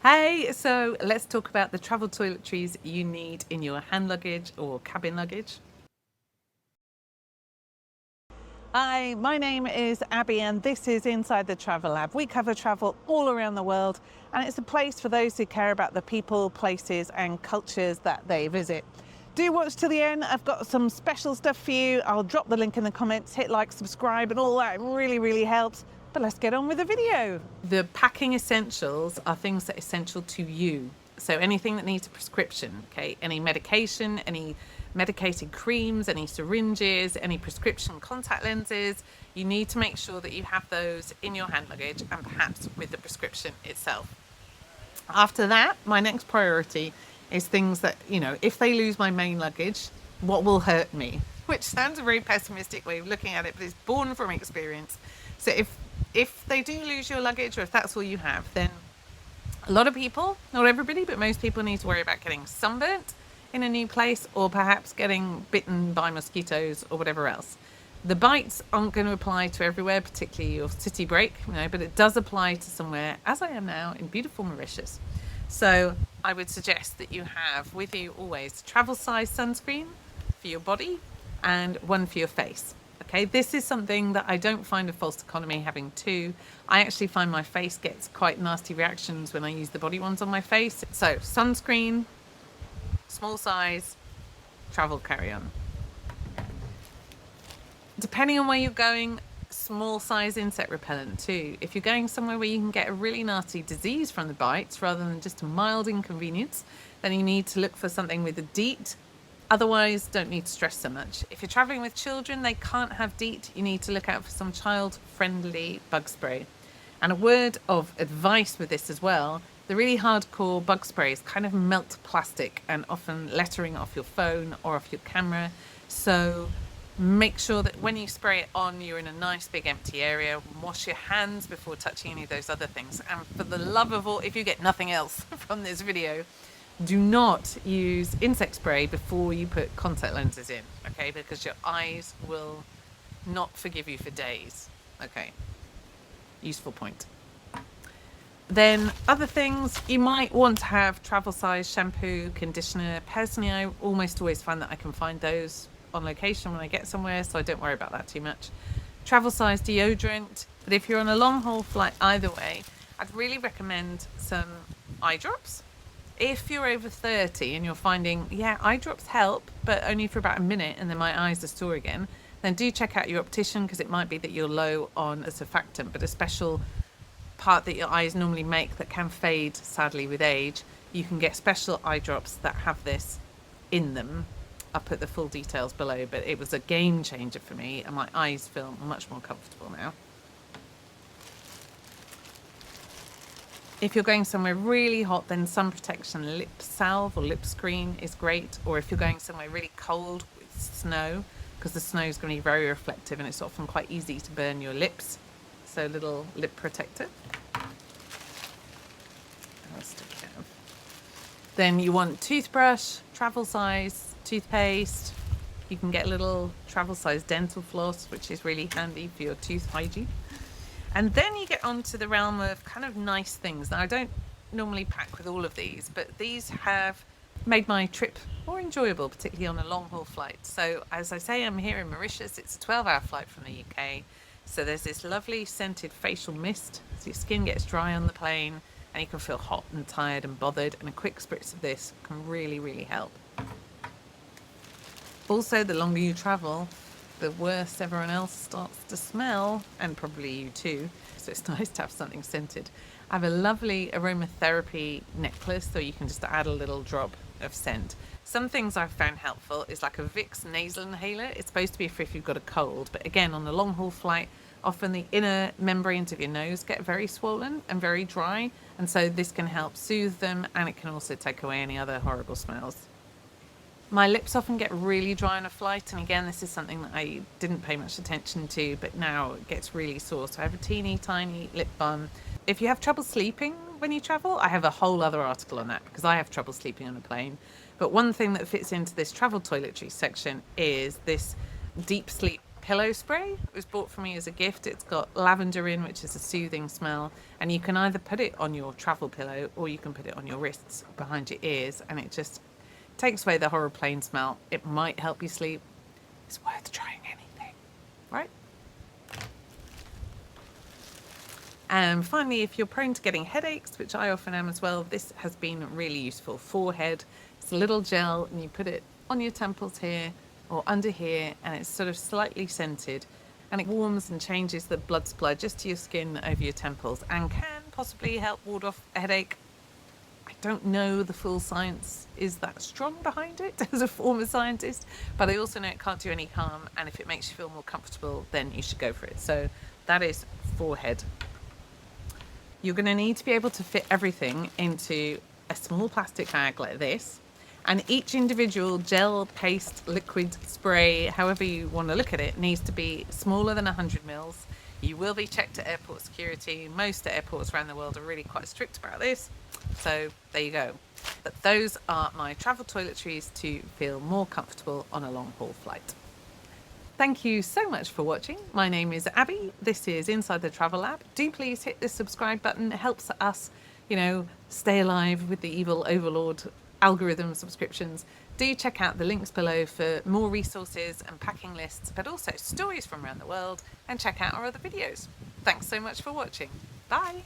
Hey, so let's talk about the travel toiletries you need in your hand luggage or cabin luggage. Hi, my name is Abby and this is Inside the Travel Lab. We cover travel all around the world and it's a place for those who care about the people, places and cultures that they visit. Do watch till the end. I've got some special stuff for you. I'll drop the link in the comments, hit like, subscribe and all that. It really helps. But let's get on with the video. The packing essentials are things that are essential to you. So anything that needs a prescription, okay? Any medication, any medicated creams, any syringes, any prescription contact lenses, you need to make sure that you have those in your hand luggage and perhaps with the prescription itself. After that, my next priority is things that, if they lose my main luggage, what will hurt me? Which sounds a very pessimistic way of looking at it, but it's born from experience. So if they do lose your luggage, or if that's all you have, then a lot of people, not everybody, but most people need to worry about getting sunburnt in a new place or perhaps getting bitten by mosquitoes or whatever else. The bites aren't going to apply to everywhere, particularly your city break, but it does apply to somewhere, as I am now, in beautiful Mauritius. So I would suggest that you have with you always travel size sunscreen for your body and one for your face. Okay, this is something that I don't find a false economy having two. I actually find my face gets quite nasty reactions when I use the body ones on my face. So sunscreen, small size, travel carry-on. Depending on where you're going, small size insect repellent too. If you're going somewhere where you can get a really nasty disease from the bites rather than just a mild inconvenience, then you need to look for something with a DEET. Otherwise, don't need to stress so much. If you're traveling with children, they can't have DEET. You need to look out for some child-friendly bug spray. And a word of advice with this as well, the really hardcore bug sprays kind of melt plastic and often lettering off your phone or off your camera. So make sure that when you spray it on, you're in a nice big empty area. Wash your hands before touching any of those other things. And for the love of all, if you get nothing else from this video, do not use insect spray before you put contact lenses in, okay? Because your eyes will not forgive you for days, okay? Useful point. Then other things, you might want to have travel size shampoo, conditioner. Personally, I almost always find that I can find those on location when I get somewhere, so I don't worry about that too much. Travel size deodorant, but if you're on a long haul flight either way, I'd really recommend some eye drops. If you're over 30 and you're finding, eye drops help, but only for about a minute and then my eyes are sore again, then do check out your optician because it might be that you're low on a surfactant, but a special part that your eyes normally make that can fade, sadly, with age. You can get special eye drops that have this in them. I'll put the full details below, but it was a game changer for me and my eyes feel much more comfortable now. If you're going somewhere really hot, then sun protection lip salve or lip screen is great. Or if you're going somewhere really cold with snow, because the snow is going to be very reflective and it's often quite easy to burn your lips. So little lip protector. What else do we have? Then you want toothbrush, travel size, toothpaste. You can get a little travel size dental floss, which is really handy for your tooth hygiene. And then you get onto the realm of kind of nice things. Now, I don't normally pack with all of these, but these have made my trip more enjoyable, particularly on a long haul flight. So as I say, I'm here in Mauritius. It's a 12-hour flight from the UK. So there's this lovely scented facial mist. So your skin gets dry on the plane and you can feel hot and tired and bothered. And a quick spritz of this can really help. Also, the longer you travel, the worse everyone else starts to smell, and probably you too. So it's nice to have something scented. I have a lovely aromatherapy necklace, so you can just add a little drop of scent. Some things I've found helpful is like a Vicks nasal inhaler. It's supposed to be for if you've got a cold, but again, on a long haul flight, often the inner membranes of your nose get very swollen and very dry, and so this can help soothe them, and it can also take away any other horrible smells. My lips often get really dry on a flight, and again, this is something that I didn't pay much attention to, but now it gets really sore. So I have a teeny tiny lip balm. If you have trouble sleeping when you travel, I have a whole other article on that because I have trouble sleeping on a plane. But one thing that fits into this travel toiletries section is this deep sleep pillow spray. It was bought for me as a gift. It's got lavender in, which is a soothing smell, and you can either put it on your travel pillow or you can put it on your wrists behind your ears, and it just takes away the horrid plane smell. It might help you sleep. It's worth trying anything, right? And finally, if you're prone to getting headaches, which I often am as well, this has been really useful. Forehead, it's a little gel and you put it on your temples here or under here, and it's sort of slightly scented, and it warms and changes the blood supply just to your skin over your temples and can possibly help ward off a headache. I don't know the full science is that strong behind it as a former scientist, but I also know it can't do any harm, and if it makes you feel more comfortable, then you should go for it. So that is forehead. You're going to need to be able to fit everything into a small plastic bag like this, and each individual gel, paste, liquid, spray, however you want to look at it, needs to be smaller than 100 mils. You will be checked at airport security. Most airports around the world are really quite strict about this, so there you go. But those are my travel toiletries to feel more comfortable on a long haul flight. Thank you so much for watching. My name is Abby. This is Inside the Travel Lab. Do please hit the subscribe button. It helps us, stay alive with the evil overlord algorithm subscriptions. Do check out the links below for more resources and packing lists, but also stories from around the world, and check out our other videos. Thanks so much for watching. Bye.